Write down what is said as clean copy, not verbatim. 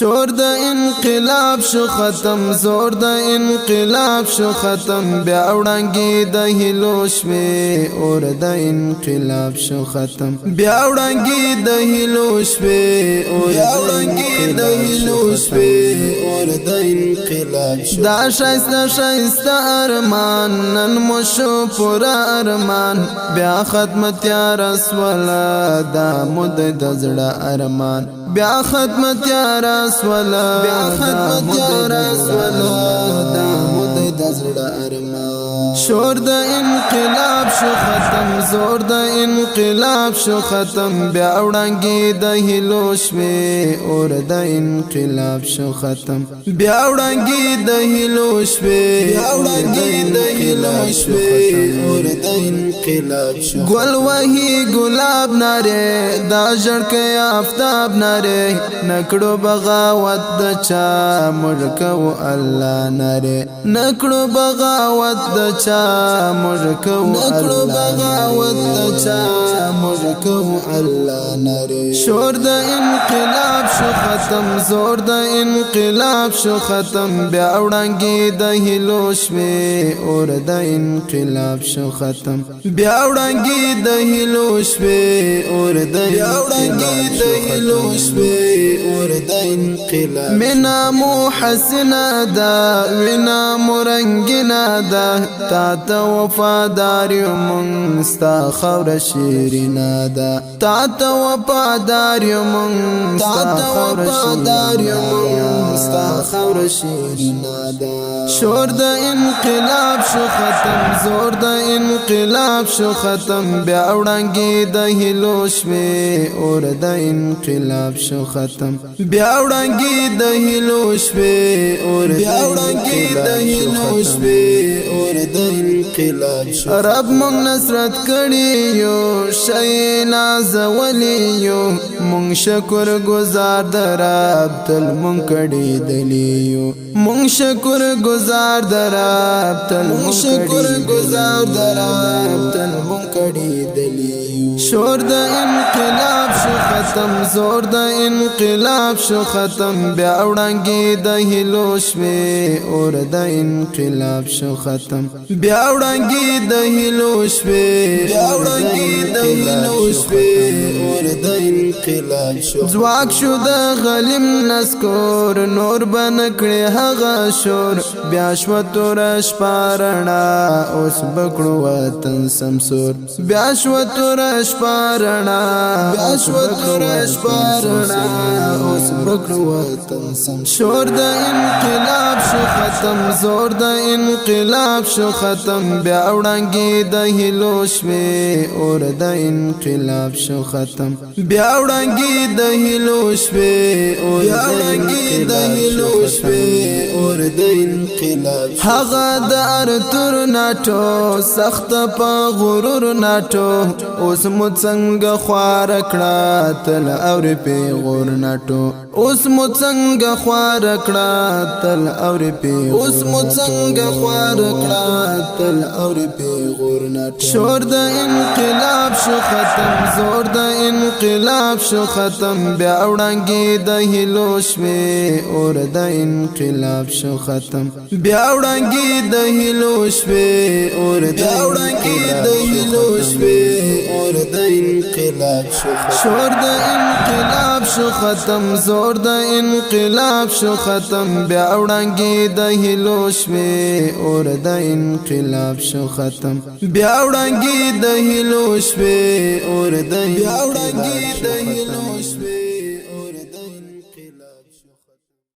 شور د انقلاب شو ختم زور د انقلاب شو ختم بیا وړانګې د هلو شوې اور د انقلاب شو ختم بیا وړانګې د هلو شوې اور د هلو شوې اور د انقلاب شو دا شایسته ارمان نن مو شو پورا ارمان بیا ختمت یا رسول دا مود د زړه ارمان بیا ختمت یا رسول بیا ختمت یا رسول دا مود د زړه ارمان شور د انقلاب شو ختم زور د انقلاب شو ختم بیا وړانګې د هلو شوې اور د انقلاب شو ختم بیا وړانګې د هلو شوې بیا وړانګې د هلو شوې اور د انقلاب شو ګل وهي ګلاب ناره دا ژړکې آفتاب ناره نکړو بغاوت د چا مرکو الله ناره نکړو بغاوت د چا مرکو نکړو بغاوت د چا مرکو الله ناره شور د انقلاب شو ختم زور د انقلاب شو ختم بیا وړانګې د هلو شوې اور د انقلاب شو ختم بیا وړانګې د هلو شوې اور د اور د انقلاب منا مو حسنا دا ونا مرنګنا دا تا ته وفادار یم ستا خور شیرینا دا تا ته وفادار یم ستا خور شیرینا دا شور د انقلاب شو ختم زور د انقلاب شو ختم بیا وړانګې د هلو شوې اور د انقلاب شو ختم بیا وړانګې د هلو شوې اور بیا وړانګې د هلو شوې اور د انقلاب شو رب مونږ نصرت کړي یو شي نازولي یو مونږ شکر گزار در رب تل مونږ کړي دلی یو مونږ شکر گزار در رب تل مونږ شکر گزار در رب تل مونږ کړي دلی شور د انقلاب شو ختم زور د انقلاب شو ختم بیا وړانګې د هلو شوې اور د انقلاب شو ختم بیا وړانګې د هلو شوې بیا وړانګې د هلو شوې اور د انقلاب شو ځواک شو د غلیم نسکور نور بنکړې هغه شور بیا شو تور شپارنا اوس بکړو وطن سمسور بیا شو تور شپارنا بیا شو تور شپارنا اوس بکړو وطن سم شور د انقلاب شو ختم زور د انقلاب شو ختم بیا وړانګې د هلو شوې اور د انقلاب شو ختم بیا وړانګې د هلو شوې اور د انقلاب هغه د ارتور ناټو سخت په غرور ناټو اوس مو څنګه خوار کړه تل اور په غور ناټو اوس مو څنګه خوار کړه تل اور په اوس مو څنګه خوار کړه تل اور په غور ناټو شور د انقلاب شو ختم زور د انقلاب شو ختم بیا وړانګې د هلو شوې اور د انقلاب شو ختم بیا وړانګې د هلو شوې اور د هلو شوې اور د انقلاب شو شور د انقلاب شو ختم زور د انقلاب شو ختم بیا وړانګې د هلو شوې اور د انقلاب شو ختم بیا وړانګې د هلو شوې اور د بیا وړانګې د هلو شوې